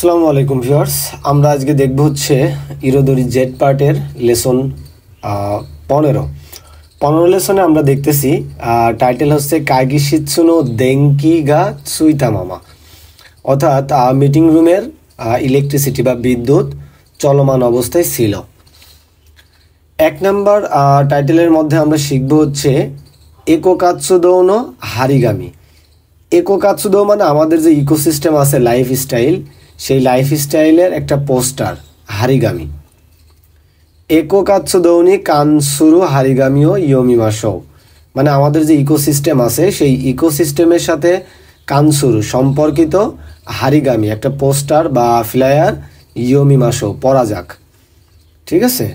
আসসালামু আলাইকুম ভিউয়ার্স, আমরা আজকে দেখব হচ্ছে ইরোদরি জেড পার্টের লেসন 15 লেসনে আমরা দেখতেছি টাইটেল হচ্ছে কাইগি শিৎসুনো দেঙ্কি গা সুইতা মামা, অর্থাৎ মিটিং রুমের ইলেকট্রিসিটি বা বিদ্যুৎ চলমান অবস্থায় ছিল। 1 নম্বর টাইটেলের মধ্যে আমরা শিখব হচ্ছে একোকাৎসুদৌনো হারিগামি। একোকাৎসুদো মানে আমাদের যে ইকোসিস্টেম আছে লাইফস্টাইল, সেই লাইফস্টাইলের একটা পোস্টার হারিগামি। একোকাৎসুদৌনি কানসুরু হারিগামিও ইয়োমিমাশো, মানে আমাদের যে ইকোসিস্টেম আছে সেই ইকোসিস্টেমের সাথে কানসুরু সম্পর্কিত হারিগামি একটা পোস্টার বা ফ্লায়ার ইয়োমিমাশো পড়া যাক। ঠিক আছে।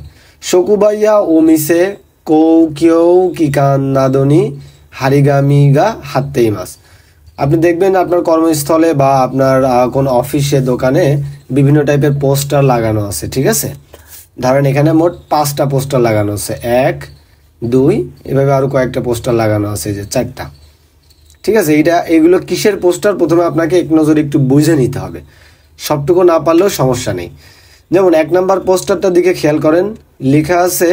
শকুবাইয়া ওমিসে কৌকিও কিকান নাদনি হারিগামি গা হাত্তেইমাস। আপনি দেখবেন আপনার কর্মস্থলে বা আপনার কোন অফিসে দোকানে বিভিন্ন টাইপের পোস্টার লাগানো আছে। ঠিক আছে, ধরেন এখানে মোট 5টা পোস্টার লাগানো আছে, 1 2 এভাবে আরও কয়েকটা পোস্টার লাগানো আছে, যে 4টা। ঠিক আছে, এগুলো কিসের পোস্টার প্রথমে আপনাকে এক নজরে একটু বুঝে নিতে হবে, সবটুকু না পারলেও সমস্যা নেই। যেমন 1 নম্বর পোস্টারটার দিকে খেয়াল করেন, লেখা আছে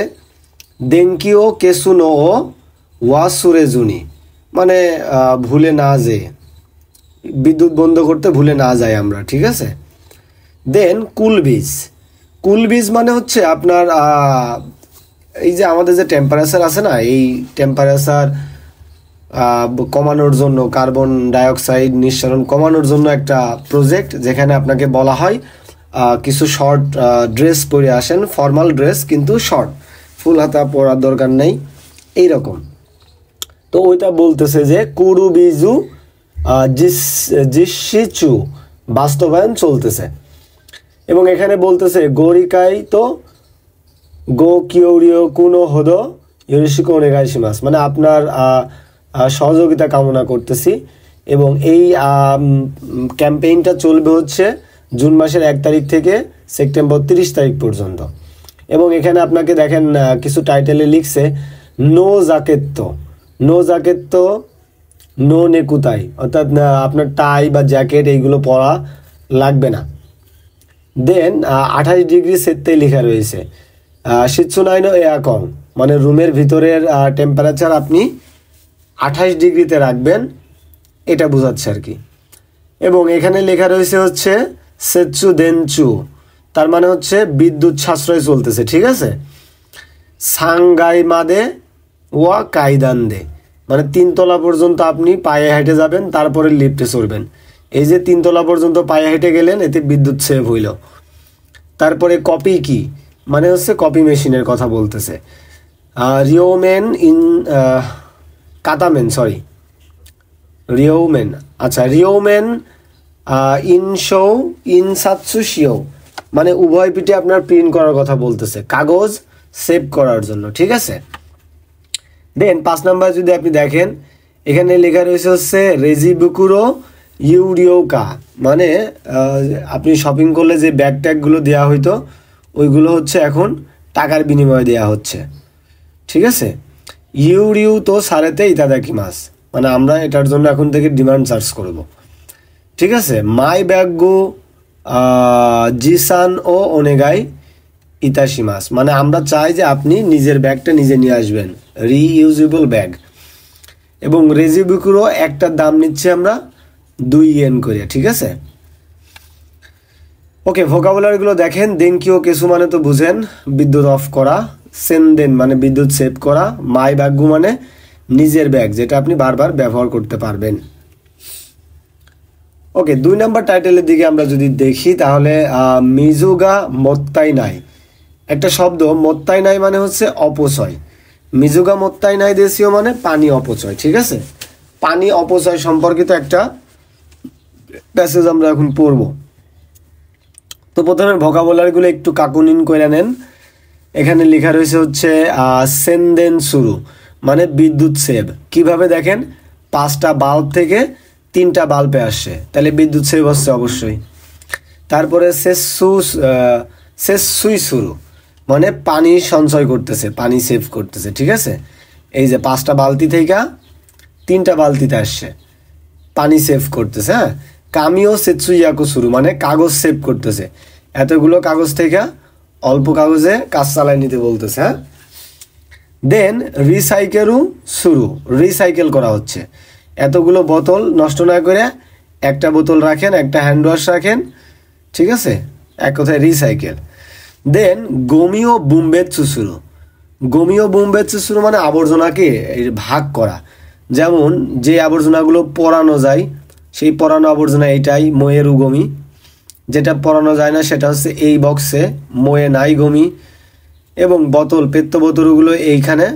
দেঙ্কিও কেসুনো ও ওয়াসুরেজুনি, মানে ভুলে না যে বিদ্যুৎ বন্ধ করতে ভুলে না যাই আমরা। ঠিক আছে। দেন কুলবিজ মানে হচ্ছে আপনার এই যে আমাদের যে টেম্পারেচার আছে না, এই টেম্পারেচার কমানোর জন্য, কার্বন ডাইঅক্সাইড নিঃসরণ কমানোর জন্য একটা প্রজেক্ট, যেখানে আপনাকে বলা হয় কিছু শর্ট ড্রেস পরে আসেন, ফর্মাল ড্রেস কিন্তু শর্ট, ফুল হাতা পরার দরকার নেই, এইরকম। তো ওইটা বলতেছে যে কুরুবিজু জিশিচু বাস্তবায়ন চলতেছে। এবং এখানে বলতেছে গরিকাই তো গো কিওরিও কুনো হদো ইয়োরিশিকো ওনেগাইশিমাস, মানে আপনার সহযোগিতা কামনা করতেছি। এবং এই ক্যাম্পেইনটা চলবে হচ্ছে জুন মাসের 1 তারিখ থেকে সেপ্টেম্বর 30 তারিখ পর্যন্ত। এবং এখানে আপনাকে দেখেন কিছু টাইটেলে লিখছে নো জ্যাকেত্তো নো নেকুতাই, অর্থাৎ আপনার টাই বা জ্যাকেট এইগুলো পরা লাগবে না। দেন 28 ডিগ্রি সেটতেই লেখা রয়েছে শিৎসুনাইনো এয়াকং, মানে রুমের ভিতরের টেম্পারেচার আপনি 28 ডিগ্রিতে রাখবেন, এটা বোঝাচ্ছে আর কি। এবং এখানে লেখা রয়েছে হচ্ছে সেচ্চু দেনচু, তার মানে হচ্ছে বিদ্যুৎ সাশ্রয় চলতেছে। ঠিক আছে। সাংগাই মাদে ওয়া কাইদান দে, মানে 3 তলা পর্যন্ত আপনি পায়ে হেঁটে যাবেন, তারপরে লিফটে চড়বেন। এই যে 3 তলা পর্যন্ত পায়ে হেঁটে গেলেন, এতে বিদ্যুৎ সেভ হইল। তারপরে কপি কি, মানে হচ্ছে কপি মেশিনের কথা বলতেছে। রিওমেন ইন কাতামেন, সরি রিওমেন, আচ্ছা রিওমেন ইনশো ইনসাৎসুশিও, মানে উভয় পিঠে আপনার প্রিন্ট করার কথা বলতেছে, কাগজ সেভ করার জন্য। ঠিক আছে। দেন 5 নাম্বার যদি আপনি দেখেন, এখানে লেখা রয়েছে হচ্ছে রেজিবুকুরো ইউরিওকা, মানে আপনি শপিং করলে যে ব্যাগ ট্যাগগুলো দেওয়া হইতো ওইগুলো হচ্ছে এখন টাকার বিনিময়ে দেওয়া হচ্ছে। ঠিক আছে। ইউরিউ তো সারেতে ইতাদাকিমাস, মানে আমরা এটার জন্য এখন থেকে ডিমান্ড চার্জ করব। ঠিক আছে। মাই ব্যাগগু জিসান ও ওনেগাই ইতাশিমাস, মানে আমরা চাই যে আপনি নিজের ব্যাগটা নিজে নিয়ে আসবেন, রিইউজেবল ব্যাগ। এবং রেজিবুকুরো একটার দাম নিচ্ছে আমরা 2 ইয়েন করে। ঠিক আছে। ওকে, ভোকাবুলারিগুলো দেখেন। দেনকিও কেসু মানে তো বুঝেন বিদ্যুৎ অফ করা, সেনদেন মানে বিদ্যুৎ সেভ করা, মাই ব্যাগগু মানে নিজের ব্যাগ, যেটা আপনি বারবার ব্যবহার করতে পারবেন। ওকে, 2 নম্বর টাইটেলের দিকে আমরা যদি দেখি, তাহলে মিজুগা মোত্তাই নাই, একটা শব্দ মোত্তাই নাই মানে হচ্ছে অপচয়। মিজুগা মোত্তাই নাই দেশীয় মানে পানি অপচয়। ঠিক আছে। পানি অপচয় সম্পর্কিত একটা প্যাসেজ আমরা এখন পড়ব। তো প্রথমে ভোকাবুলারিগুলো একটু কাকুনিন করে নেন। এখানে লেখা রয়েছে হচ্ছে সেনদেন শুরু, মানে বিদ্যুৎ সেভ। কিভাবে দেখেন, 5টা বাল্ব থেকে 3টা বাল্বে আসছে, তাহলে বিদ্যুৎ সেভ হচ্ছে অবশ্যই। তারপরে সেসুই শুরু, মানে পানি সঞ্চয় করতেছে, পানি সেভ করতেছে। ঠিক আছে। এই যে 5টা বালতি থেকে 3টা বালতিতে আসছে, পানি সেভ করতেছে। হ্যাঁ। কামিও সেতসুইয়াকু সুরু মানে কাগজ সেভ করতেছে, এতগুলো কাগজ থেকে অল্প কাগজে কাজ চালায় নিতে বলতেছে। হ্যাঁ, দেন রিসাইকেলও শুরু, রিসাইকেল করা হচ্ছে, এতগুলো বোতল নষ্ট না করে একটা বোতল রাখেন, একটা হ্যান্ড ওয়াশ রাখেন, ঠিক আছে, এক কথায় রিসাইকেল। দেন গমিও বুমবেৎসু শুরু, গমিও বুমবেৎসু শুরু মানে আবর্জনাকে ভাগ করা, যেমন যে আবর্জনাগুলো পোড়ানো যায় সেই পোড়ানো আবর্জনা এইটাই ময়েরু গমি, যেটা পোড়ানো যায় না সেটা হচ্ছে এই বক্সে ময়ে নাই গমি, এবং বোতল পেত্ত বোতলগুলো এইখানে,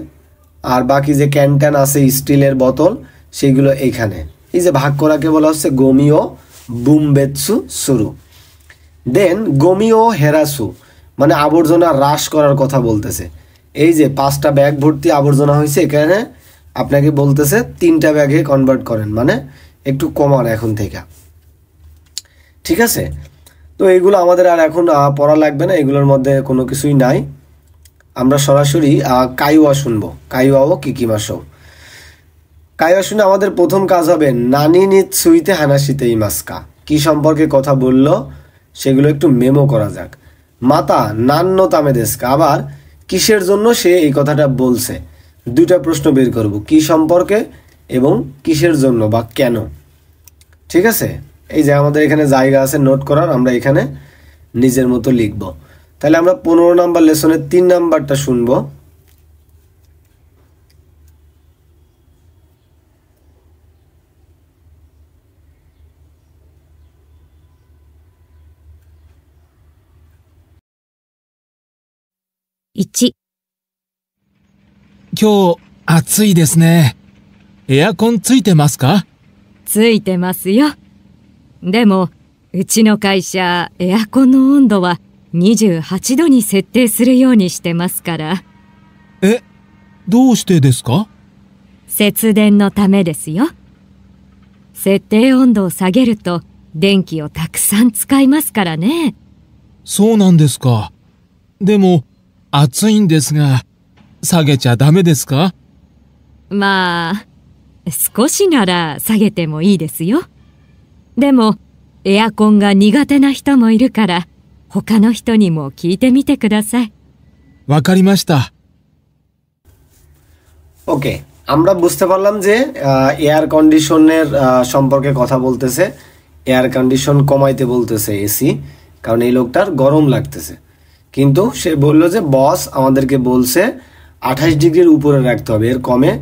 আর বাকি যে ক্যান ট্যান আছে স্টিলের বোতল সেইগুলো এইখানে। এই যে ভাগ করাকে বলা হচ্ছে গমিও বুমবেৎসু শুরু। দেন গমিও হেরাসু মানে আবর্জনা হ্রাস করার কথা বলতেছে, এই যে 5টা ব্যাগ ভর্তি আবর্জনা হয়েছে, এখানে আপনাকে বলতেছে 3টা ব্যাগে কনভার্ট করেন, মানে একটু কমান এখন থেকে, ঠিক আছে। তো এইগুলো আমাদের আর এখন পড়া লাগবে না, এগুলোর মধ্যে কোনো কিছুই নাই। আমরা সরাসরি কাইওয়া শুনবো, কাইওয়া ও কিকিমাশো। কাইওয়া শুনে আমাদের প্রথম কাজ হবে নানি নিত সুইতে হানাশিতে ইমাস্কা, কি সম্পর্কে কথা বললো সেগুলো একটু মেমো করা যাক। মাতা নান্ন তামে দেস্কা, আবার কিসের জন্য সে এই কথাটা বলছে, 2টা প্রশ্ন বের করব, কি সম্পর্কে এবং কিসের জন্য বা কেন, ঠিক আছে। এই যে আমাদের এখানে জায়গা আছে নোট করার, আমরা এখানে নিজের মতো লিখব। তাহলে আমরা 15 নাম্বার লেসনের 3 নাম্বারটা শুনবো।1、今日暑いですね。エアコンついてますか？ついてますよ。でも、うちの会社、エアコンの温度は28度に設定するようにしてますから。え、どうしてですか？節電のためですよ。設定温度を下げると、電気をたくさん使いますからね。そうなんですか。でも、暑いんですが、下げちゃダメですか？まあ、少しなら下げてもいいですよ。でも、エアコンが苦手な人もいるから、他の人にも聞いてみてください。わかりました。ওকে, আমরা বুঝতে পারলাম যে এয়ার কন্ডিশনের সম্পর্কে কথা বলতেছে, এয়ার কন্ডিশন কমাইতে বলতেছে এসি, কারণ এই লোকটার গরম লাগতেছে। কিন্তু সে বলল যে বস আমাদেরকে বলছে 28 ডিগ্রির উপরে রাখতে হবে, এর কমে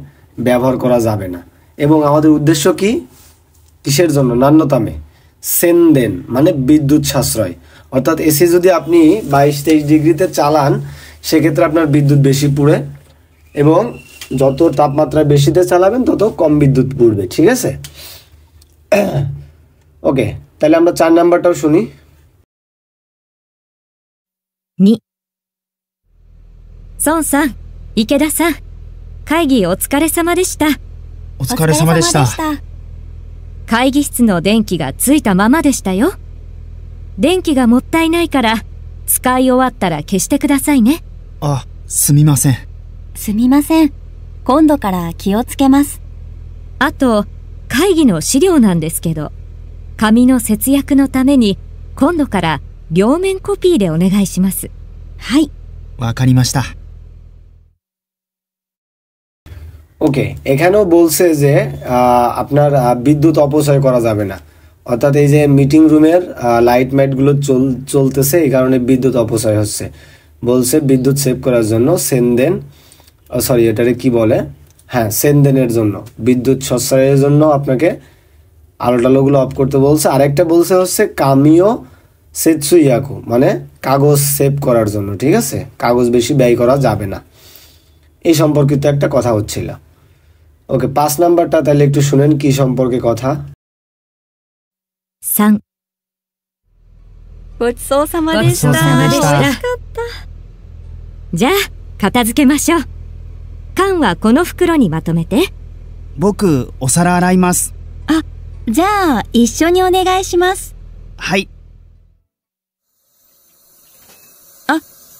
ব্যবহার করা যাবে না। এবং আমাদের উদ্দেশ্য কি, কিসের জন্য, নান্যতামে সেনদেন মানে বিদ্যুৎ সাশ্রয়, অর্থাৎ এসি যদি আপনি 22-23 ডিগ্রিতে চালান সেক্ষেত্রে আপনার বিদ্যুৎ বেশি পুড়ে, এবং যত তাপমাত্রা বেশিতে চালাবেন তত কম বিদ্যুৎ পুড়বে, ঠিক আছে। ওকে, তাহলে আমরা 4 নাম্বারটাও শুনি। 2、孫さん、池田さん、会議お疲れ様でした。お疲れ様でした。会議室の電気がついたままでしたよ。電気がもったいないから、使い終わったら消してくださいね。あ、すみません。すみません。今度から気をつけます。あと、会議の資料なんですけど、紙の節約のために、今度から両面コピーでお願いします。はい。わかりました。ওকে, এখানেও বলছে যে আপনার বিদ্যুৎ অপচয় করা যাবে না, অর্থাৎ এই যে মিটিং রুমের লাইট মাইটগুলো চলতেছে, এই কারণে বিদ্যুৎ অপচয় হচ্ছে। বলছে বিদ্যুৎ সেভ করার জন্য সেনদেন, সরি এটারে কি বলে, হ্যাঁ সেনদেনের জন্য, বিদ্যুৎ সাশ্রয়ের জন্য আপনাকে আলো টালোগুলো অফ করতে বলছে। আরেকটা বলছে হচ্ছে কামিও সেতসুইয়াকু মানে কাগজ সেভ করার জন্য, ঠিক আছে, কাগজ বেশি ব্যয় করা যাবে না, এই সম্পর্কিত একটা কথা হচ্ছিল। ওকে, 5 নাম্বারটা তাহলে একটু শুনেন কি সম্পর্কে কথা। 3、ごちそうさまでした。ごちそうさまでした美味しかった。じゃあ、片付けましょう。缶はこの袋にまとめて。僕、お皿洗います。じゃあ、一緒にお願いします。はい。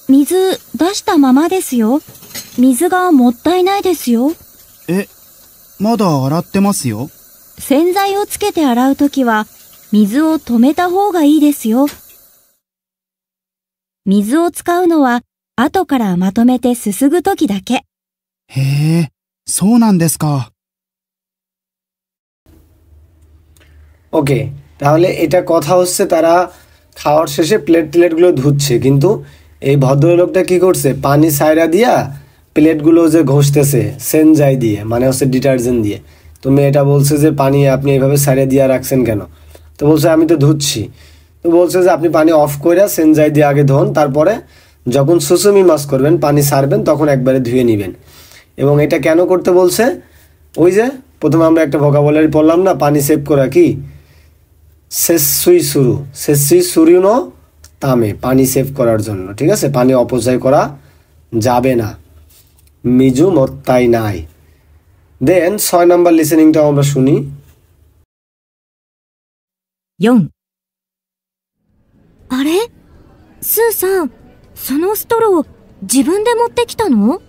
水出したままですよ。水がもったいないですよ。え、まだ洗ってますよ。洗剤をつけて洗うときは、水を止めた方がいいですよ。水を使うのは後からまとめてすすぐときだけ。へえ、そうなんですか。ওকে, তাহলে এটা কথা হচ্ছে তারা খাওয়ার শেষে প্লেটগুলো ধুচ্ছে, কিন্তু এই ভদ্রলোকটা কি করছে, পানি সাইরা দিয়া প্লেটগুলো যে ঘষতেছে সেনজাই দিয়ে, মানে হচ্ছে ডিটারজেন্ট দিয়ে। তো মেয়েটা বলছে যে পানি আপনি এইভাবে সাইরা দিয়া রাখছেন কেন? তো বলছে আমি তো ধুচ্ছি। তো বলছে যে আপনি পানি অফ করে সেনজাই দিয়ে আগে ধোন, তারপরে যখন সুসুমি মাছ করবেন পানি সারবেন তখন একবারে ধুয়ে নেবেন। এবং এটা কেন করতে বলছে? ওই যে প্রথমে আমরা একটা ভোকাবুলারি পড়লাম না, পানি সেভ করা কি, সেসুই সুরিনো তামে, পানি সেভ করার জন্য, ঠিক আছে? পানি অপচয় করা যাবে না, মিজু মত্তাই নাই। দেন 6 নাম্বার লিসেনিংটাও আমরা শুনি। 4、あれ？スーさん、そのストロー、自分で持ってきたの？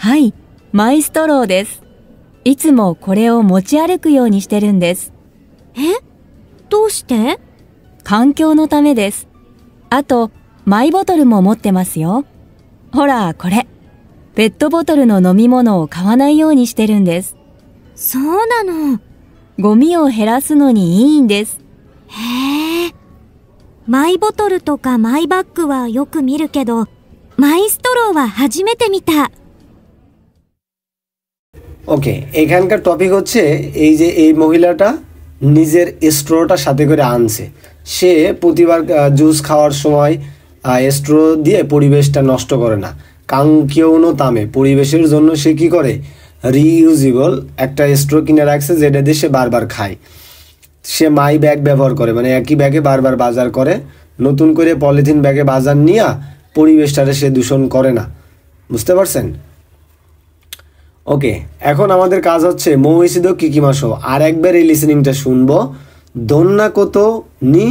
はい、マイストローです。いつもこれを持ち歩くようにしてるんです。え？どうして？環境のためです。あと、マイボトルも持ってますよ。ほら、これ。ペットボトルの飲み物を買わないようにしてるんです。そうなの。ゴミを減らすのにいいんです。へえ。マイボトルとかマイバッグはよく見るけど、マイストローは初めて見た。ওকে, এখানকার টপিক হচ্ছে এই যে এই মহিলাটা নিজের স্ট্রোটা সাথে করে আনছে। সে প্রতিবার জুস খাওয়ার সময় স্ট্রো দিয়ে পরিবেশটা নষ্ট করে না। কাঙ্কিয়নো তামে, পরিবেশের জন্য সে কি করে, রিইউজেবল একটা স্ট্রো কিনে রাখছে যেটা দিয়ে সে বারবার খায়। সে মাই ব্যাগ ব্যবহার করে, মানে একই ব্যাগে বারবার বাজার করে, নতুন করে পলিথিন ব্যাগে বাজার নিয়ে পরিবেশটারে সে দূষণ করে না। বুঝতে পারছেন? ওকে, এখন আমাদের কাজ হচ্ছে মৌইসিদো কিকিমাশো, আর একবার এই লিসেনিংটা শুনবো। দন্না কত নি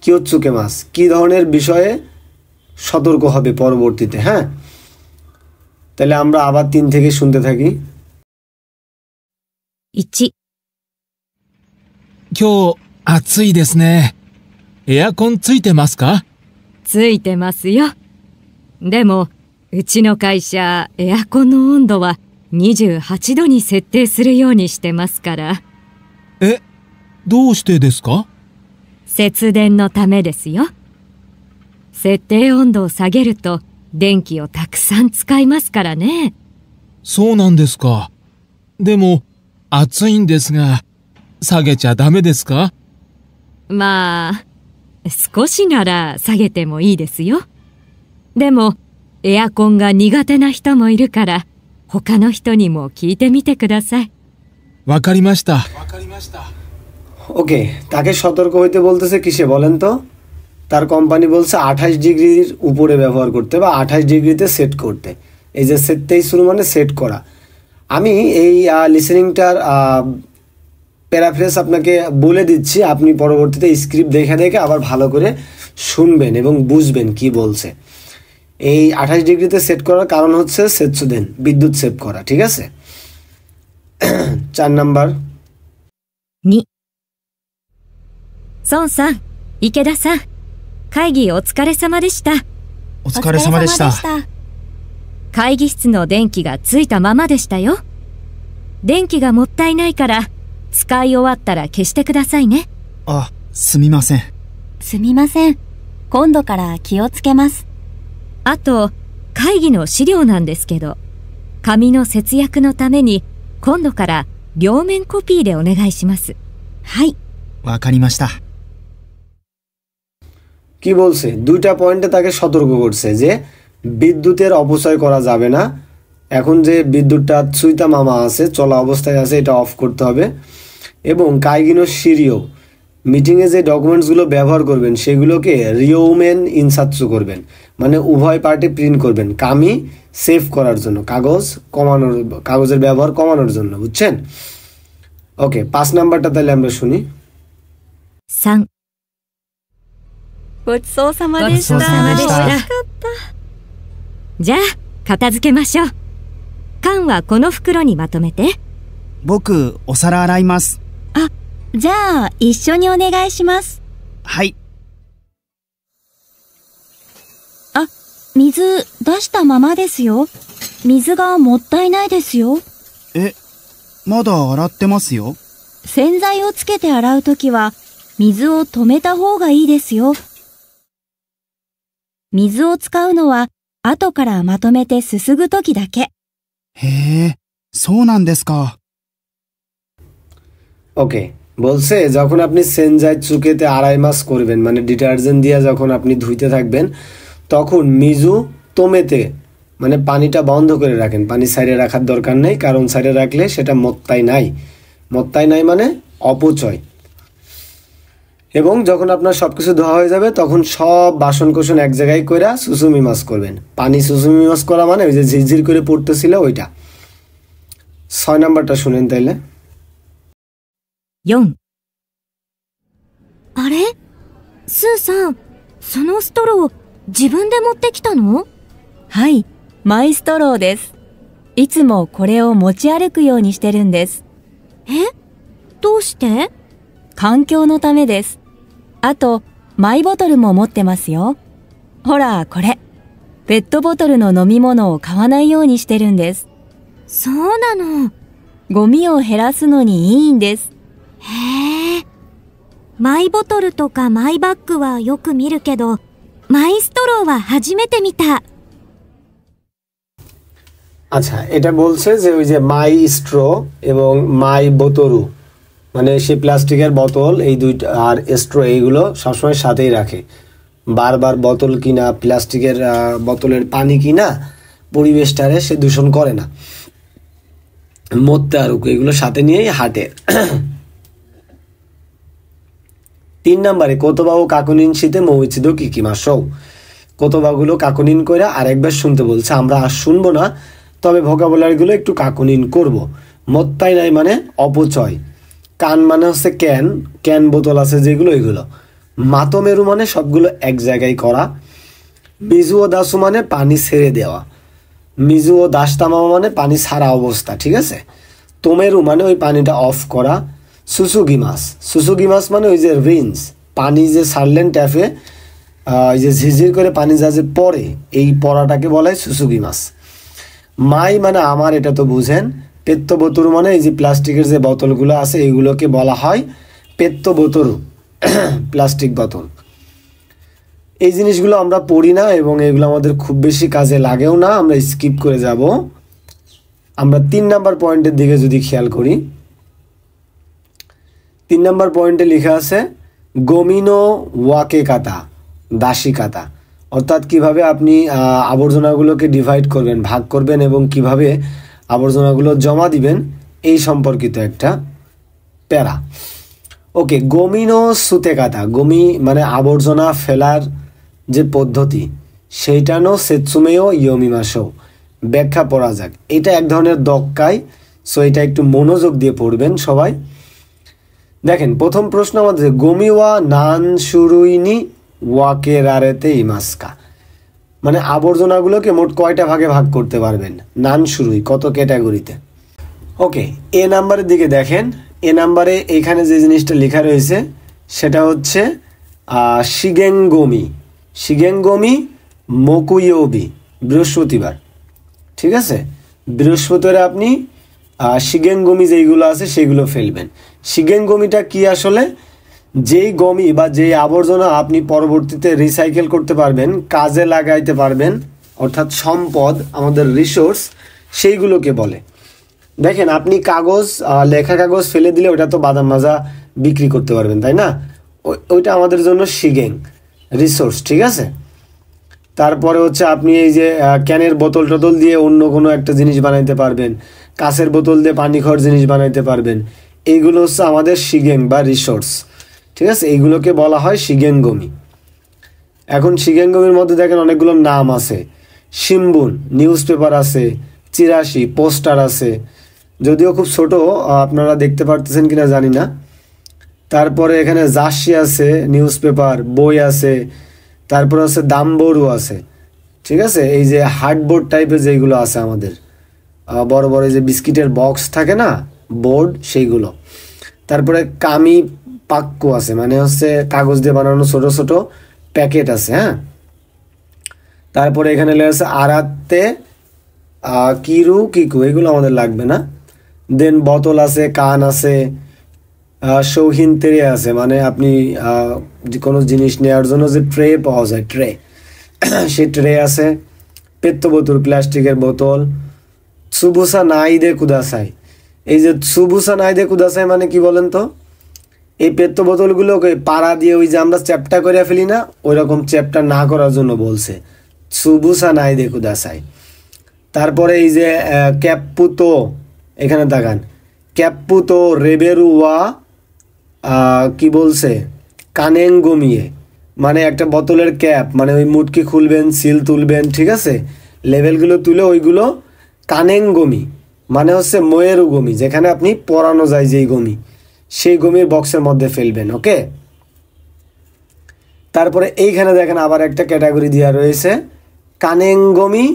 কিওৎসুকে মাস, কি ধরনের বিষয়ে সতর্ক হবে পরবর্তীতে। হ্যাঁ, তাহলে আমরা আবার 3 থেকে শুনতে থাকি। 1、今日暑いですね。エアコンついてますか？ついてますよ。でも、うちの会社、エアコンの温度は28度に設定するようにしてますから。え、どうしてですか？節電のためですよ。設定温度を下げると電気をたくさん使いますからね。そうなんですか。でも、暑いんですが、下げちゃダメですか？まあ、少しなら下げてもいいですよ。でも、エアコンが苦手な人もいるから、他の人にも聞いてみてください。わかりました。ওকে, তাকে সতর্ক হইতে বলতেছে কিসে বলেন তো? তার কোম্পানি বলছে 28 ডিগ্রির উপরে ব্যবহার করতে বা 28 ডিগ্রিতে সেট করতে। এই যে সেটটাই শুরু মানে সেট করা। আমি এই লিসেনিংটার প্যারাফ্রেজ আপনাকে বলে দিচ্ছি, আপনি পরবর্তীতে স্ক্রিপ্ট দেখে দেখে আবার ভালো করে শুনবেন এবং বুঝবেন কি বলছে। এই 28 ডিগ্রিতে সেট করার কারণ হচ্ছে সেচ্ছুদেন, বিদ্যুৎ সেভ করা, ঠিক আছে? 4 নাম্বার। 2、孫さん、池田さん、会議お疲れ様でした。お疲れ様でした。会議室の電気がついたままでしたよ。電気がもったいないから、使い終わったら消してくださいね。あ、すみません。すみません。今度から気をつけます。あと、会議の資料なんですけど、紙の節約のために、今度から両面コピーでお願いします。はい。わかりました。কি বলছে? 2টা পয়েন্টে তাকে সতর্ক করছে যে বিদ্যুতের অপচয় করা যাবে না। এখন যে বিদ্যুৎটা সুইতা মামা আছে, চলা অবস্থায় আছে, এটা অফ করতে হবে। এবং কাইগিনো সিরিও, মিটিংয়ে যে ডকুমেন্টসগুলো ব্যবহার করবেন সেগুলোকে রিওমেন ইনসাৎসু করবেন, মানে উভয় পার্টি প্রিন্ট করবেন, কামি সেভ করার জন্য, কাগজের ব্যবহার কমানোর জন্য। বুঝছেন? ওকে, 5 নাম্বারটা তাহলে আমরা শুনি। 3、ごちそうさまでした。ごちそうさまでした。美味しかった。じゃあ、片付けましょう。缶はこの袋にまとめて。僕、お皿洗います。じゃあ、一緒にお願いします。はい。あ、水出したままですよ。水がもったいないですよ。え、まだ洗ってますよ。洗剤をつけて洗うときは、水を止めた方がいいですよ。水を使うのは、後からまとめてすすぐときだけ。へえ、そうなんですか。ওকে, বলছে যখন আপনি সেনজাই চুকেতে আড়াই মাস করবেন, মানে ডিটারজেন্ট দিয়ে যখন আপনি ধুইতে থাকবেন, তখন মিজু তোমেতে মানে পানিটা বন্ধ করে রাখেন। পানি সাইডে রাখার দরকার নেই, কারণ সাইডে রাখলে সেটা মত্তাই নাই। মত্তাই নাই মানে অপচয়। এবং যখন আপনার সব কিছু ধোয়া হয়ে যাবে, তখন সব বাসন কোসন এক জায়গায় কইরা সুসুমি মাছ করবেন। পানি সুসুমি মাছ করা মানে ওই যে ঝিরঝির করে পড়তেছিল ওইটা। 6 নাম্বারটা শুনেন তাইলে। 4、あれスーさん、そのストロー、自分で持ってきたの？はい、マイストローです。いつもこれを持ち歩くようにしてるんです。え？どうして？環境のためです。あと、マイボトルも持ってますよ。ほら、これ。ペットボトルの飲み物を買わないようにしてるんです。そうなの。ゴミを減らすのにいいんです。へえ。マイボトルとかマイバッグはよく見るけど、マイストローは初めて見た。আচ্ছা, এটা বলছে যে ওই যে মাই স্ট্র এবং মাই বোতরু, মানে সেই প্লাস্টিকের বোতল, এই দুইটা আর স্ট্র এইগুলো সবসময় সাথেই রাখে। বারবার বোতল কিনা, প্লাস্টিকের বোতলের পানি কিনা পরিবেশটারে সে দূষণ করে না। মরতে আরুক এগুলো সাথে নিয়েই হাঁটে। 3 নম্বরে কোতোবাও কাকুনিন শীতে মৌচিদ কিকিমাসৌ। কোতোবাগুলো কাকুনিন করে আরেকবার শুনতে বলছে। আমরা আর শুনবো না, তবে ভোকাবুলারিগুলো একটু কাকুনিন করব। মত্তাই নাই মানে অপচয়। কান মানে হচ্ছে ক্যান, ক্যান বোতল আছে যেগুলো এগুলো। মাতমেরু মানে সবগুলো এক জায়গায় করা। মিজু ও দাসু মানে পানি ছেড়ে দেওয়া। মিজু ও দাসতামা মানে পানি ছাড়া অবস্থা, ঠিক আছে। তোমেরু মানে ওই পানিটা অফ করা। সুসুগিমাস, সুসুগিমাস মানে ওই যে রিন্স, পানি যে ছাড়লেন ট্যাপে, ওই যে ঝিরঝির করে পানি যা যে পড়ে, এই পড়াটাকে বলা হয় সুসুগিমাস। মাই মানে আমার, এটা তো বুঝেন। পেত্ত বোতরু মানে এই যে প্লাস্টিকের যে বোতলগুলো আছে এইগুলোকে বলা হয় পেত্ত বোতরু, প্লাস্টিক বোতল। এই জিনিসগুলো আমরা পড়ি না এবং এগুলো আমাদের খুব বেশি কাজে লাগেও না, আমরা স্কিপ করে যাব। আমরা 3 নাম্বার পয়েন্টের দিকে যদি খেয়াল করি, 3 নাম্বার পয়েন্টে লেখা আছে গমিনো ওয়াকে কাতা, দাসী কাতা। অর্থাৎ কিভাবে আপনি আবর্জনাগুলোকে ডিভাইড করবেন, ভাগ করবেন এবং কিভাবে আবর্জনাগুলো জমা দিবেন এই সম্পর্কিত একটা প্যারা। ওকে, গমিনো সুতে কাতা, গমি মানে আবর্জনা ফেলার যে পদ্ধতি, সেইটানো সেতসুমেও ইয়মিমাসো, ব্যাখ্যা পড়া যাক। এটা এক ধরনের দক্কায়, সো এটা একটু মনোযোগ দিয়ে পড়বেন সবাই। দেখেন, প্রথম প্রশ্ন আমাদের গমিওয়া নান শুরুইনি ওয়াকে রারেতে ইমাস্কা, মানে আবর্জনাগুলোকে মোট কয়টা ভাগে ভাগ করতে পারবেন? নান শুরুই, কত ক্যাটাগরিতে। ওকে, এ নাম্বারের দিকে দেখেন। এ নাম্বারে এখানে যে জিনিসটা লেখা রয়েছে সেটা হচ্ছে শিগেঙ্গমি, শিগেঙ্গমি মকুইওবি, বৃহস্পতিবার, ঠিক আছে। বৃহস্পতিবারে আপনি শিগেঙ্গমি যেইগুলো আছে সেইগুলো ফেলবেন। শিগেঙ্গমিটা কি আসলে? যেই গমি বা যেই আবর্জনা আপনি পরবর্তীতে রিসাইকেল করতে পারবেন, কাজে লাগাইতে পারবেন, অর্থাৎ সম্পদ, আমাদের রিসোর্স, সেইগুলোকে বলে। দেখেন, আপনি কাগজ, লেখা কাগজ ফেলে দিলে ওটা তো বাদাম মাজা বিক্রি করতে পারবেন, তাই না? ওইটা আমাদের জন্য শিগেং রিসোর্স, ঠিক আছে। তারপরে হচ্ছে আপনি এই যে ক্যানের বোতল টোতল দিয়ে অন্য কোনো একটা জিনিস বানাইতে পারবেন, কাঁচের বোতল দিয়ে পানি খাওয়ার জিনিস বানাইতে পারবেন। এইগুলো হচ্ছে আমাদের শিগেং বা রিসোর্স, ঠিক আছে। এইগুলোকে বলা হয় শিগেঙ্গমি। এখন শিগেঙ্গমির মধ্যে দেখেন অনেকগুলো নাম আছে। শিম্বুন, নিউজ পেপার আছে, চিরাশি, পোস্টার আছে, যদিও খুব ছোট, আপনারা দেখতে পারতেছেন কিনা জানি না। তারপরে এখানে জার্সি আছে, নিউজ পেপার, বই আছে, তারপরে আছে দামবোরু আছে, ঠিক আছে। এই যে হার্ডবোর্ড টাইপের যেগুলো আছে আমাদের, বড় বড় যে বিস্কিটের বক্স থাকে না, বোর্ড, সেইগুলো। তারপরে কামি পাক্কু আছে, মানে হচ্ছে কাগজ দিয়ে বানানো ছোট ছোট প্যাকেট আছে। হ্যাঁ, তারপরে এখানে লেখা আছে আরাতে কিরু কিকু, এগুলো আমাদের লাগবে না। দেন বোতল আছে, কান আছে, শৌখিন ট্রে আছে, মানে আপনি যে কোনো জিনিস নেওয়ার জন্য যে ট্রে পাওয়া যায়, ট্রে সেই ট্রে আছে। পেত্ত বোতল, প্লাস্টিকের বোতল। সুবুসা নাইদে কুদাসাই, এই যে সুবুসা নাইদে কুদাসাই মানে কি বলেন তো? এই পেত্ত বোতলগুলোকে পাড়া দিয়ে ওই যে আমরা চ্যাপটা করে ফেলি না, ওই রকম চ্যাপটা না করার জন্য বলছে সুবুসা নাইদে কুদাসাই। তারপরে এই যে ক্যাপুতো, এখানে দেখান ক্যাপুতো রেবেরুয়া কি বলছে কানেঙ্গমিয়ে, মানে একটা বোতলের ক্যাপ, মানে ওই মুটকি খুলবেন, সিল তুলবেন, ঠিক আছে, লেভেলগুলো তুলে ওইগুলো কানেঙ্গমি মানে হচ্ছে ময়েরু গমি, যেখানে আপনি পরানো যায় যেই গমি, সেই গমির বক্সের মধ্যে ফেলবেন। ওকে, তারপরে এইখানে দেখেন আবার একটা ক্যাটাগরি দেওয়া রয়েছে কানেঙ্গমি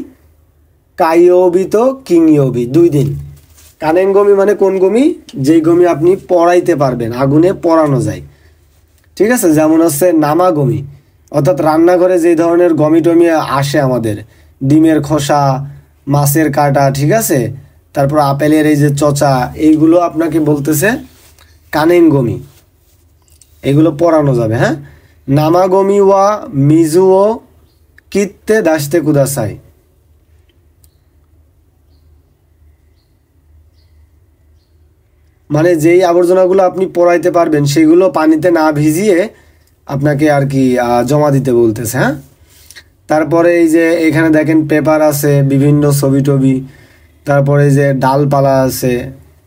কাইওবি তো কিংইওবি, 2 দিন। কানেঙ্গমি মানে কোন গমি? যেই গমি আপনি পড়াইতে পারবেন, আগুনে পড়ানো যায়, ঠিক আছে। যেমন হচ্ছে নামাগমি, অর্থাৎ রান্নাঘরে যে ধরনের গমি টমি আসে আমাদের, ডিমের খোসা, মাছের কাঁটা, ঠিক আছে, তারপর আপেলের এই যে চচা, এইগুলো আপনাকে বলতেছে কানেঙ্গমি, এগুলো পড়ানো যাবে। হ্যাঁ, নামাগমি ওয়া মিজুও কিত্তে দাসতে কুদাসাই, মানে যেই আবর্জনাগুলো আপনি পড়াইতে পারবেন সেগুলো পানিতে না ভিজিয়ে আপনাকে আর কি জমা দিতে বলতেছে। হ্যাঁ, তারপরে এই যে এখানে দেখেন পেপার আছে, বিভিন্ন ছবি টবি, তারপরে এই যে ডালপালা আছে,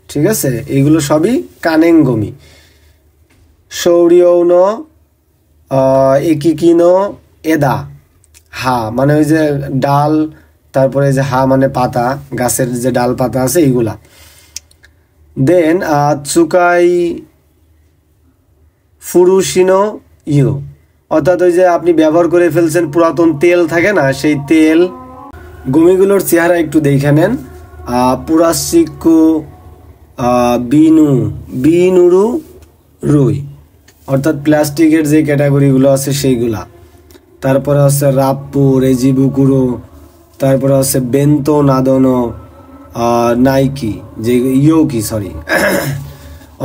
ঠিক আছে, এগুলো সবই কানেঙ্গমি। সৌরিয়ৌন একিকিনো এদা, হা মানে ওই যে ডাল, তারপরে যে হা মানে পাতা, গাছের যে ডাল পাতা আছে এইগুলা। দেন চুকাই ফুরুশিনো ইউ, অর্থাৎ ওই যে আপনি ব্যবহার করে ফেলছেন পুরাতন তেল থাকে না, সেই তেল। গমিগুলোর চেহারা একটু দেখে নেন। পুরাশিকু বিনুরু রুই, অর্থাৎ প্লাস্টিকের যে ক্যাটাগরিগুলো আছে সেইগুলা। তারপরে হচ্ছে রাপ্পু রেজিবুকুরো, তারপরে হচ্ছে বেন্তো নাদনো নাইকি, যে ইয়োকি সরি,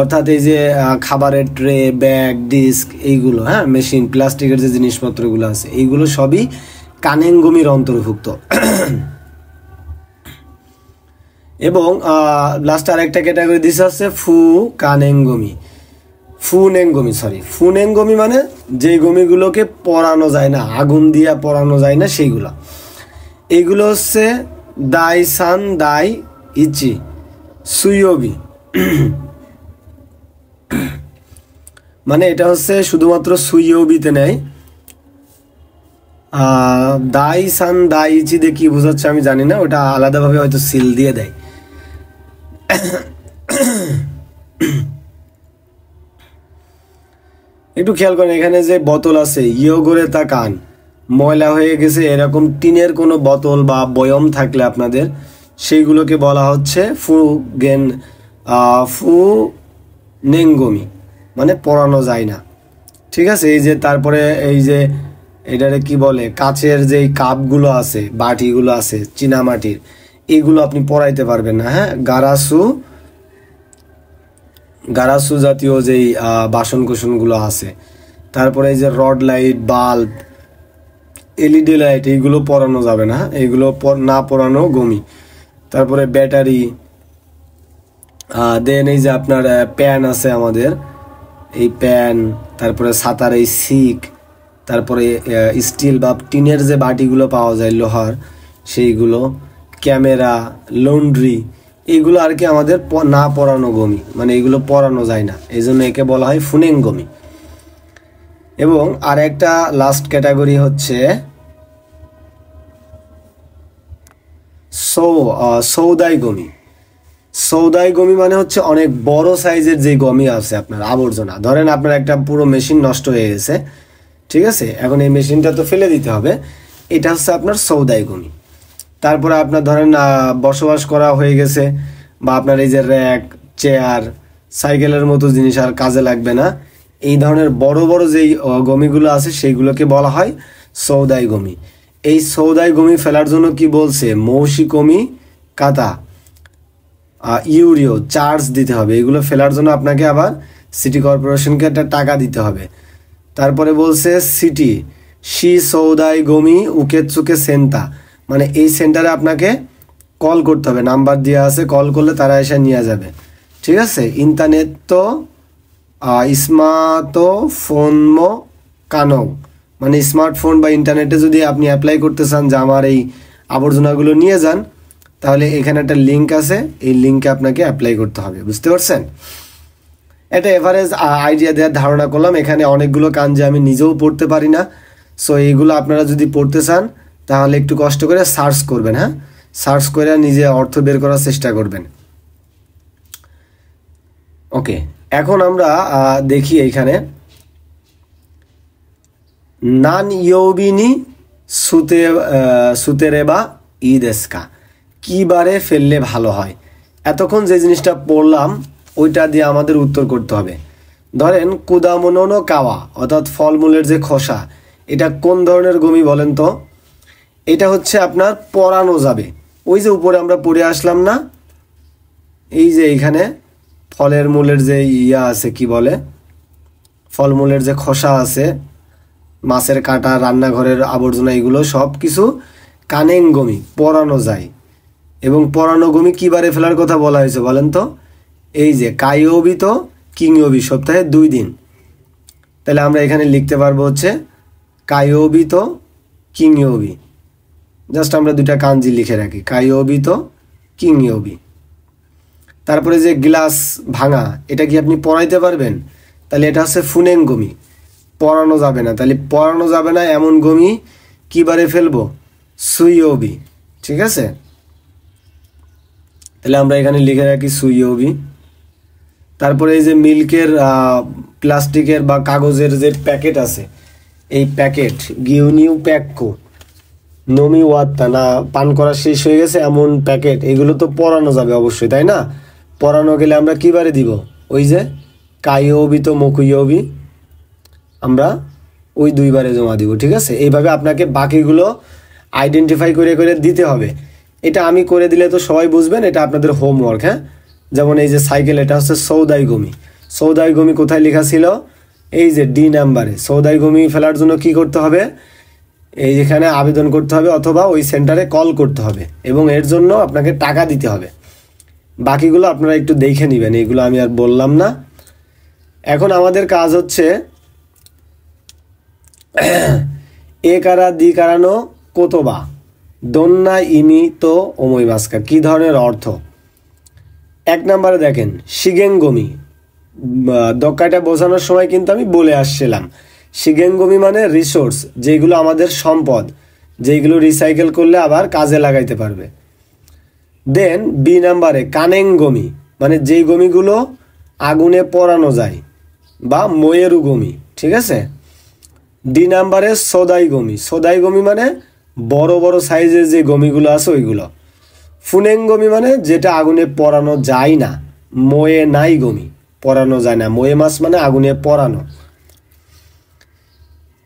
অর্থাৎ এই যে খাবারের ট্রে, ব্যাগ, ডিস্ক, এইগুলো। হ্যাঁ, মেশিন, প্লাস্টিকের যে জিনিসপত্রগুলো আছে এইগুলো সবই কানেঙ্গমির অন্তর্ভুক্ত। এবং লাস্ট আরেকটা ক্যাটাগরি দিছে আছে ফু কানেঙ্গমি, ফুনেঙ্গমি মানে যেই গমিগুলোকে পরানো যায় না, আগুন দিয়া পরানো যায় না সেইগুলা। এইগুলো হচ্ছে দাই সান দাই ইচি সুইয়বি, মানে এটা হচ্ছে শুধুমাত্র সুইয়বিতে নেয়। দাই সান দাই ইচি দিয়ে কি বোঝাচ্ছে আমি জানি না, ওটা আলাদাভাবে হয়তো সিল দিয়ে দেয়। একটু খেয়াল করেন, এখানে যে বোতল আছে ইয়োগরে তা কান, ময়লা হয়ে গেছে এরকম টিনের কোনো বোতল বা বয়ম থাকলে আপনাদের, সেইগুলোকে বলা হচ্ছে ফু নেঙ্গমি, মানে পরানো যায় না, ঠিক আছে। এই যে তারপরে এই যে এটারে কি বলে, কাচের যেই কাপগুলো আছে, বাটিগুলো আছে চীনামাটির, এগুলো আপনি পরাইতে পারবেন না। হ্যাঁ, গারাসু জাতীয় যেই বাসন কোসনগুলো আছে, তারপরে এই যে rod light, bulb, LED light, এইগুলো পরানো যাবে না, এইগুলো না পরানো গমি। তারপরে ব্যাটারি, দেন এই যে আপনার প্যান আছে আমাদের, এই প্যান, তারপরে ছাতার এই সিক, তারপরে স্টিল বা টিনের যে বাটিগুলো পাওয়া যায় লোহার, সেইগুলো, ক্যামেরা, লন্ড্রি, এইগুলো আর কি আমাদের না পরানো গমি, মানে এগুলো পরানো যায় না, এই জন্য একে বলা হয় ফুনেঙ্গমি। এবং আর একটা লাস্ট ক্যাটাগরি হচ্ছে সৌদাই গমি। সৌদাই গমি মানে হচ্ছে অনেক বড় সাইজের যে গমি আছে আপনার আবর্জনা, ধরেন আপনার একটা পুরো মেশিন নষ্ট হয়ে গেছে, ঠিক আছে, এখন এই মেশিনটা তো ফেলে দিতে হবে, এটা হচ্ছে আপনার সৌদাই গমি। তারপরে আপনার ধরেন বসবাস করা হয়ে গেছে, বা আপনার এই যে র্যাক, চেয়ার, সাইকেলের মতো জিনিস আর কাজে লাগবে না, এই ধরনের বড় বড় যেই গমিগুলো আছে সেইগুলোকে বলা হয় সৌদাই গমি। এই সৌদাই গমি ফেলার জন্য কি বলছে, মৌসিকমি কাতা ইউরিও চার্জ দিতে হবে। এগুলো ফেলার জন্য আপনাকে আবার সিটি কর্পোরেশনকে একটা টাকা দিতে হবে। তারপরে বলছে সিটি শি সৌদাই গমি উকেচুকে সেন্টা, মানে এই সেন্টারে আপনাকে কল করতে হবে, নাম্বার দেওয়া আছে, কল করলে তারা এসে নিয়ে যাবে। ঠিক আছে। ইন্টারনেট তো স্মার্ট ফোন কানং, মানে স্মার্টফোন বা ইন্টারনেটে যদি আপনি অ্যাপ্লাই করতে চান যে আমার এই আবর্জনাগুলো নিয়ে যান, তাহলে এখানে একটা লিঙ্ক আছে, এই লিঙ্কে আপনাকে অ্যাপ্লাই করতে হবে। বুঝতে পারছেন? এটা এভারেজ আইডিয়া দেওয়ার ধারণা করলাম। এখানে অনেকগুলো কাঞ্জি আমি নিজেও পড়তে পারি না, সো এইগুলো আপনারা যদি পড়তে চান তাহলে একটু কষ্ট করে সার্চ করবেন। হ্যাঁ, সার্চ করে নিজে অর্থ বের করার চেষ্টা করবেন। ওকে, এখন আমরা দেখি এইখানে নান ইয়োবিনি সুতেরেবা ইদেস্কা, কি বারে ফেললে ভালো হয়। এতক্ষণ যে জিনিসটা পড়লাম ওইটা দিয়ে আমাদের উত্তর করতে হবে। ধরেন কুদামনো কাওয়া অর্থাৎ ফলমূলের যে খোসা, এটা কোন ধরনের গমি বলেন তো? এটা হচ্ছে আপনার পরানো যাবে। ওই যে উপরে আমরা পড়ে আসলাম না, এই যে এইখানে ফলের মূলের যে ইয়া আছে, কি বলে, ফলমূলের যে খোসা আছে, মাছের কাঁটা, রান্নাঘরের আবর্জনা, এগুলো সব কিছু কানেং গমি পরানো যায়। এবং পরানো গমি কী বারে ফেলার কথা বলা হয়েছে বলেন তো? এই যে কাইওবি তো কিংওবি, সপ্তাহে 2 দিন। তাহলে আমরা এখানে লিখতে পারবো হচ্ছে কাইওবি তো কিংওবি। জাস্ট আমরা 2টা কাঞ্জি লিখে রাখি, কাইওবি তো কিংওবি। তারপরে যে গ্লাস ভাঙা, এটা কি আপনি পরাইতে পারবেন? তাহলে এটা হচ্ছে ফুনেং গমি, পরানো যাবে না। তাহলে পরানো যাবে না এমন গমি কী বারে ফেলবো? সুইওবি। ঠিক আছে, তাহলে আমরা এখানে লিখে রাখি সুইওবি। তারপরে এই যে মিল্কের প্লাস্টিকের বা কাগজের যে প্যাকেট আছে, এই প্যাকেট গিউনিউ প্যাককো নমি ওয়াত্তা, না পান করা শেষ হয়ে গেছে এমন প্যাকেট, এগুলো তো পরানো যাবে অবশ্যই, তাই না? পরানো গেলে আমরা কী বারে দিব? ওই যে কাইওবি তো মকুইওবি, আমরা ওই 2 বারে জমা দিব। ঠিক আছে, এইভাবে আপনাকে বাকিগুলো আইডেন্টিফাই করে করে দিতে হবে। এটা আমি করে দিলে তো সবাই বুঝবেন, এটা আপনাদের হোমওয়ার্ক। হ্যাঁ, যেমন এই যে সাইকেল, এটা হচ্ছে সৌদাই গমি। সৌদাই গমি কোথায় লেখা ছিল? এই যে ডি নাম্বারে। সৌদাই গমি ফেলার জন্য কি করতে হবে? এই যেখানে আবেদন করতে হবে অথবা ওই সেন্টারে কল করতে হবে, এবং এর জন্য আপনাকে টাকা দিতে হবে। বাকিগুলো আপনারা একটু দেখে নেবেন, এইগুলো আমি আর বললাম না। এখন আমাদের কাজ হচ্ছে এ কারা দি কারানো কোতবা দন্না ইমি তো ওমই মাস্কা, কি ধরনের অর্থ? 1 নম্বরে দেখেন শিগেঙ্গমি, দক্কাটা বোঝানোর সময় কিন্তু আমি বলে আসছিলাম, শিগেঙ্গমি মানে রিসোর্স, যেগুলো আমাদের সম্পদ, যেগুলো রিসাইকেল করলে আবার কাজে লাগাইতে পারবে। দেন বি নাম্বারে কানেঙ্গমি, মানে যেই গমিগুলো আগুনে পোড়ানো যায়, বা ময়েরু গমি। ঠিক আছে। ডি নাম্বারে সদাই গমি। সদাই গমি মানে বড় বড় সাইজের যে গমিগুলো আছে ওইগুলো। ফুনেং গমি মানে যেটা আগুনে পোড়ানো যায় না। ময়ে নাই গমি, পোড়ানো যায় না। ময়ে মাছ মানে আগুনে পোড়ানো।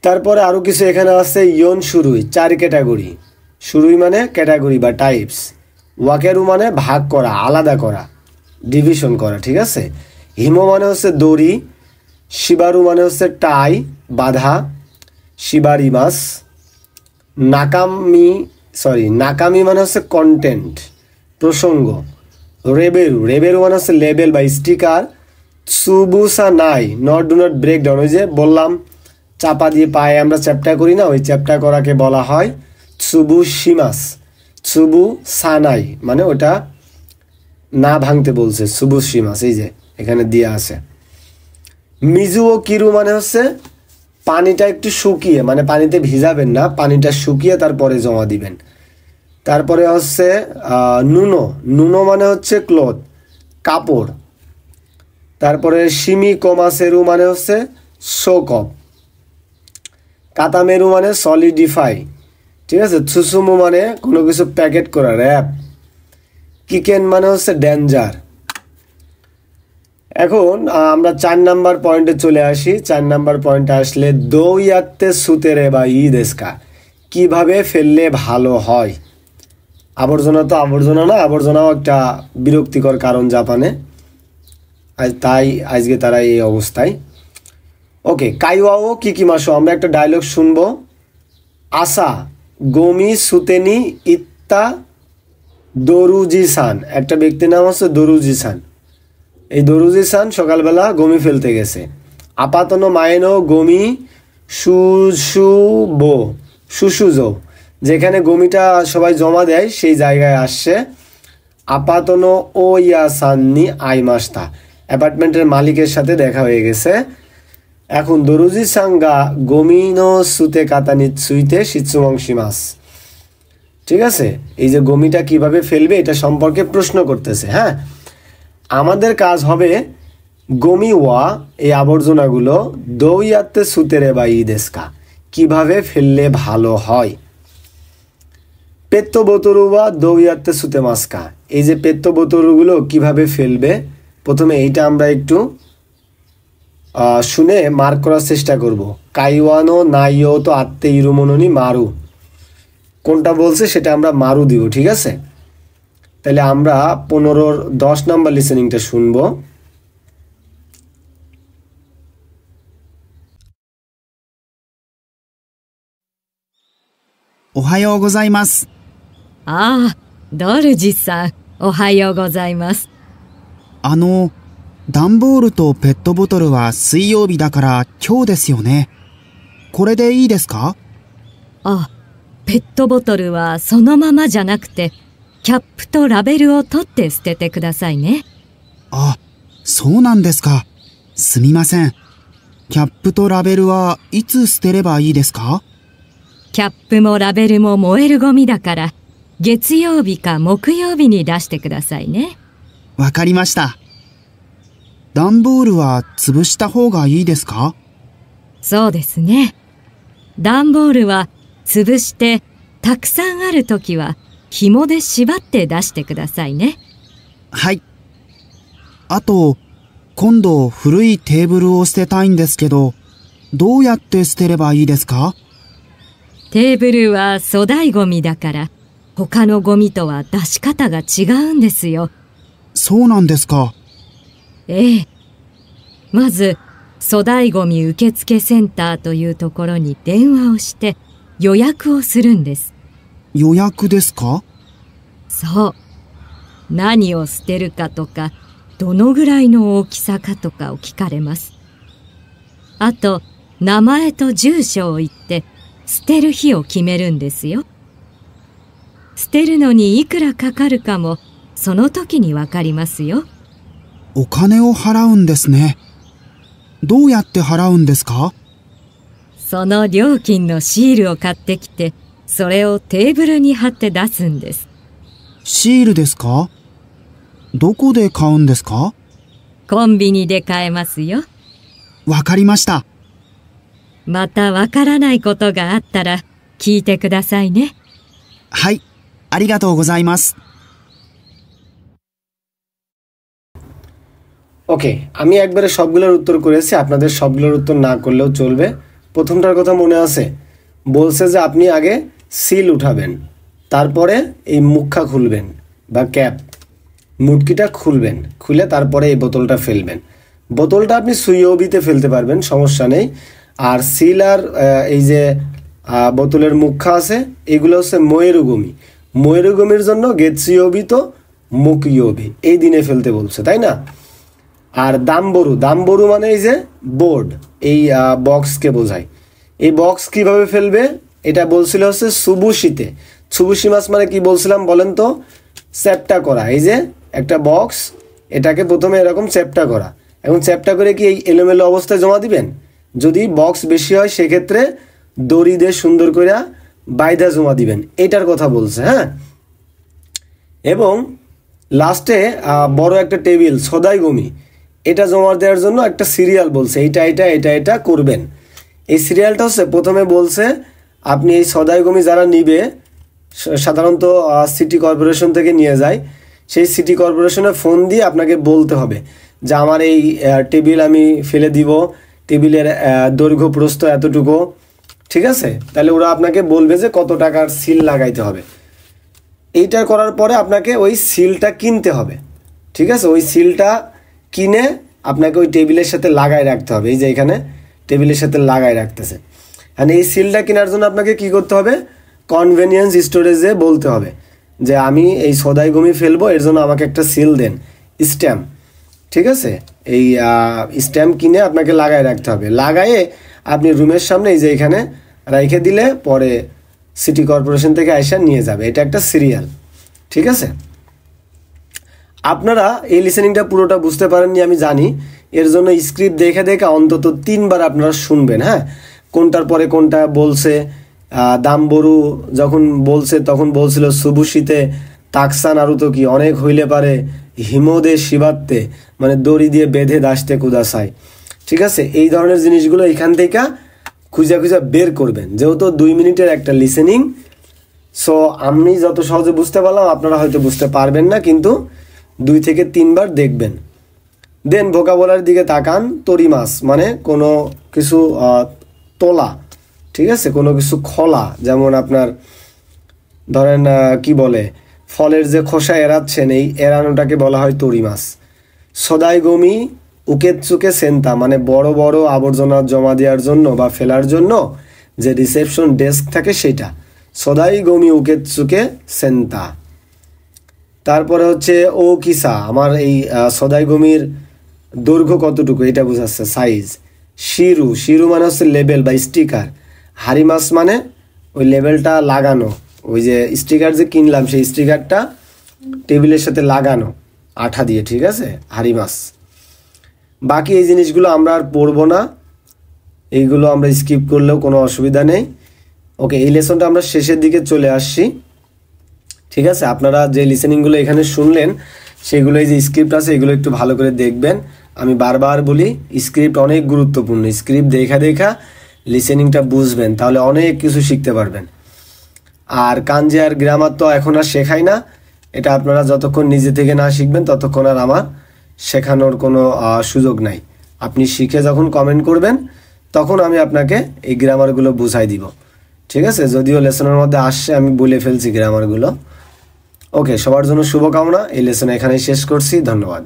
তারপরে আরও কিছু এখানে আছে ইয়ন শুরুই, 4 ক্যাটাগরি। শুরুই মানে ক্যাটাগরি বা টাইপস। ওয়াকেরু মানে ভাগ করা, আলাদা করা, ডিভিশন করা। ঠিক আছে। হিমো মানে হচ্ছে দড়ি। শিবারু মানে হচ্ছে টাই, বাধা, শিবারি মাছ। নাকামি মানে হচ্ছে কন্টেন্ট, প্রসঙ্গ। রেবেরু, রেবেরু মানে হচ্ছে লেবেল বা স্টিকার। সুবুসা নাই, not do not break down, ওই যে বললাম চাপা দিয়ে পায়ে আমরা চ্যাপ্টা করি না, ওই চ্যাপ্টা করাকে বলা হয় সুবু শিমাস। সুবু সানাই মানে ওটা না ভাঙতে বলছে, সুবু শিমাস, এই যে এখানে দেওয়া আছে। মিজু ও কিরু মানে হচ্ছে পানিটা একটু শুকিয়ে, মানে পানিতে ভিজাবেন না, পানিটা শুকিয়ে তারপরে জমা দিবেন। তারপরে হচ্ছে নুনো, নুনো মানে হচ্ছে ক্লথ, কাপড়। তারপরে শিমি কোমাসেরু মানে হচ্ছে সোকপ। কাতামেরু মানে সলিডিফাই। ঠিক আছে। সুসুমু মানে কোনো কিছু প্যাকেট করা, র্যাপ। কিকেন মানে হচ্ছে ডেঞ্জার। এখন আমরা 4 নাম্বার পয়েন্টে চলে আসি। 4 নাম্বার পয়েন্টে আসলে দৌয়াত্তে সুতেরে বা ই দেশকা, কিভাবে ফেললে ভালো হয়। আবর্জনা তো আবর্জনা না, আবর্জনাও একটা বিরক্তিকর কারণ জাপানে, তাই আজকে তারা এই অবস্থায়। ওকে, কাইওয়াও কিকিমাশো, আমরা একটা ডায়লগ শুনবো। আসা গমি সুতেনি ইত্তা দরুজি-সান, একটা ব্যক্তির নাম হচ্ছে দরুজি-সান। এই দরুজি-সান সকালবেলা গমি ফেলতে গেছে। আপাতনো মায়েনো গমি সুসুজো, যেখানে গমিটা সবাই জমা দেয় সেই জায়গায় আসছে। আপাতনো ও ইয়াসান্নি আইমাস্তা, অ্যাপার্টমেন্টের মালিকের সাথে দেখা হয়ে গেছে। এখন দরুজি সাঙ্গা গমিনো সুতে কাতানি সুইতে শিৎসুমংশিমাস, ঠিক আছে। এই যে গমিটা কিভাবে ফেলবে এটা সম্পর্কে প্রশ্ন করতেছে। হ্যাঁ, আমাদের কাজ হবে গমি ওয়া, এই আবর্জনাগুলো দৌয়াত্তে সুতেরে বা ইদেস্কা, কিভাবে ফেললে ভালো হয়। পেত্ত বোতরু বা দৌয়াত্তে সুতে মাস্কা, এই যে পেত্ত বোতরুগুলো কিভাবে ফেলবে, প্রথমে এইটা আমরা একটু শুনে মার্ক করার চেষ্টা করব। কাইওয়ানো নাইও তো আত্মে ইরুমননি মারু, কোনটা বলছে সেটা আমরা মারু দিব, ঠিক আছে। তাহলে আমরা 15-10 নাম্বার লিসেনিংটা শুনবো। ওহায়ো গোজাইমাস।ドルジさん、おはようございます。段ボールとペットボトルは水曜日だから今日ですよね。これでいいですか？ペットボトルはそのままじゃなくて、キャップとラベルを取って捨ててくださいね。そうなんですか。すみません。キャップとラベルはいつ捨てればいいですか？キャップもラベルも燃えるゴミだから、月曜日か木曜日に出してくださいね。わかりました。段ボールは潰した方がいいですか？そうですね。段ボールは潰してたくさんあるときは紐で縛って出してくださいね。はい。あと、今度古いテーブルを捨てたいんですけど、どうやって捨てればいいですか？テーブルは粗大ゴミだから他のゴミとは出し方が違うんですよ。そうなんですか。ええ。まず粗大ゴミ受付センターというところに電話をして予約をするんです。予約ですか？そう。何を捨てるかとか、どのぐらいの大きさかとかを聞かれます。あと、名前と住所を言って捨てる日を決めるんですよ。捨てるのにいくらかかるかもその時にわかりますよ。お金を払うんですね。どうやって払うんですか？その料金のシールを買ってきて、それをテーブルに貼って出すんです。シールですか？どこで買うんですか？コンビニで買えますよ。わかりました。またわからないことがあったら聞いてくださいね。はい、ありがとうございます。ওকে, আমি একবারে সবগুলোর উত্তর করেছি, আপনাদের সবগুলোর উত্তর না করলেও চলবে। প্রথমটার কথা মনে আছে, বলছে যে আপনি আগে সিল উঠাবেন, তারপরে এই মুখা খুলবেন বা ক্যাপ, মুটকিটা খুলবেন, খুলে তারপরে এই বোতলটা ফেলবেন। বোতলটা আপনি সুইওবিতে ফেলতে পারবেন, সমস্যা নেই। আর সিল আর এই যে বোতলের মুখা আছে, এগুলো হচ্ছে ময়েরুগমি। ময়েরুগমির জন্য গেতসিওবি তো মুকিওবি, এই দিনে ফেলতে বলছে, তাই না? আর দামবরু মানে এই যে বোর্ড, এই বক্সকে বোঝায়। এই বক্স কিভাবে ফেলবে এটা বলছিল হচ্ছে সুবুশিতে। সুবুশি মাছ মানে কি বলছিলাম বলেন তো? চ্যাপ্টা করা। এই যে একটা বক্স, এটাকে প্রথমে এরকম চ্যাপ্টা করা। এখন চ্যাপ্টা করে কি এই এলোমেলো অবস্থায় জমা দিবেন? যদি বক্স বেশি হয় সেক্ষেত্রে দড়ি দিয়ে সুন্দর করে বাইধা জমা দিবেন, এটার কথা বলছে। হ্যাঁ, এবং লাস্টে বড় একটা টেবিল সদাই গমি, এটা জমা দেওয়ার জন্য একটা সিরিয়াল বলছে, এটা করবেন। এই সিরিয়ালটা হচ্ছে প্রথমে বলছে আপনি এই সদাই গমি যারা নিবে, সাধারণত সিটি কর্পোরেশন থেকে নিয়ে যায়, সেই সিটি কর্পোরেশনে ফোন দিয়ে আপনাকে বলতে হবে যে আমার এই টেবিল আমি ফেলে দিব, টেবিলের দৈর্ঘ্য প্রস্থ এতটুকু, ঠিক আছে? তাহলে ওরা আপনাকে বলবে যে কত টাকার সিল লাগাইতে হবে। এইটা করার পরে আপনাকে ওই সিলটা কিনতে হবে, ঠিক আছে? ওই সিলটা কিনে আপনাকে ওই টেবিলের সাথে লাগাই রাখতে হবে। এই যে এখানে টেবিলের সাথে লাগাই রাখতেছে। আর এই সিলটা কেনার জন্য আপনাকে কি করতে হবে? কনভেনিয়েন্স স্টোরেজে বলতে হবে যে আমি এই সদাই গমি ফেলবো, এর জন্য আমাকে একটা সিল দেন, স্ট্যাম্প, ঠিক আছে? এই স্ট্যাম্প কিনে আপনাকে লাগাই রাখতে হবে। লাগায়ে আপনি রুমের সামনে এই যে এখানে রেখে দিলে পরে সিটি কর্পোরেশন থেকে আইসা নিয়ে যাবে। এটা একটা সিরিয়াল, ঠিক আছে? আপনারা এই লিসেনিংটা পুরোটা বুঝতে পারেননি আমি জানি, এর জন্য স্ক্রিপ্ট দেখে দেখে অন্তত 3 বার আপনারা শুনবেন, হ্যাঁ? কোনটার পরে কোনটা বলছে। দামবরু যখন বলছে তখন বলছিল সুবুশিতে তাকসান আরু তো কি অনেক হইলে পারে হিমোদে শিবাত্তে, মানে দড়ি দিয়ে বেঁধে দাসতে কুদাসায়, ঠিক আছে? এই ধরনের জিনিসগুলো এখান থেকে খুঁজে খুঁজে বের করবেন, যেহেতু 2 মিনিটের একটা লিসেনিং। সো আমি যত সহজে বুঝতে পারলাম আপনারা হয়তো বুঝতে পারবেন না, কিন্তু 2 থেকে 3 বার দেখবেন। দেন ভোকাবুলার দিকে তাকান। তরিমাস মানে কোনো কিছু তোলা, ঠিক আছে? কোনো কিছু খোলা, যেমন আপনার ধরেন কি বলে ফলের যে খোসা এড়াচ্ছেন, এই এড়ানোটাকে বলা হয় তরিমাস। সদাই গমি উকেতসুকে সেন্তা মানে বড় বড় আবর্জনা জমা দেওয়ার জন্য বা ফেলার জন্য যে রিসেপশন ডেস্ক থাকে সেটা সদাই গমি উকেতসুকে সেন্তা। তারপরে হচ্ছে ও কিসা, আমার এই সদাই গমির দৈর্ঘ্য কতটুকু এটা বোঝাচ্ছে, সাইজ। শিরু, শিরু মানে হচ্ছে লেবেল বা স্টিকার। হারিমাস মানে ওই লেবেলটা লাগানো, ওই যে স্টিকার যে কিনলাম সেই স্টিকারটা টেবিলের সাথে লাগানো আঠা দিয়ে, ঠিক আছে? হারিমাস। বাকি এই জিনিসগুলো আমরা আর পড়বো না, এইগুলো আমরা স্কিপ করলেও কোনো অসুবিধা নেই। ওকে, এই লেসনটা আমরা শেষের দিকে চলে আসছি, ঠিক আছে? আপনারা যে লিসেনিংগুলো এখানে শুনলেন সেগুলো, এই যে স্ক্রিপ্ট আছে এগুলো একটু ভালো করে দেখবেন। আমি বারবার বলি স্ক্রিপ্ট অনেক গুরুত্বপূর্ণ। স্ক্রিপ্ট দেখা দেখা লিসেনিংটা বুঝবেন, তাহলে অনেক কিছু শিখতে পারবেন। আর কাঞ্জি আর গ্রামার তো এখন আর শেখাই না, এটা আপনারা যতক্ষণ নিজে থেকে না শিখবেন ততক্ষণ আর আমার শেখানোর কোনো সুযোগ নাই। আপনি শিখে যখন কমেন্ট করবেন তখন আমি আপনাকে এই গ্রামারগুলো বুঝাই দিব, ঠিক আছে? যদিও লেসনের মধ্যে আসছে, আমি বলে ফেলছি গ্রামারগুলো। ওকে, সবার জন্য শুভকামনা। এই লেসন এখানেই শেষ করছি। ধন্যবাদ।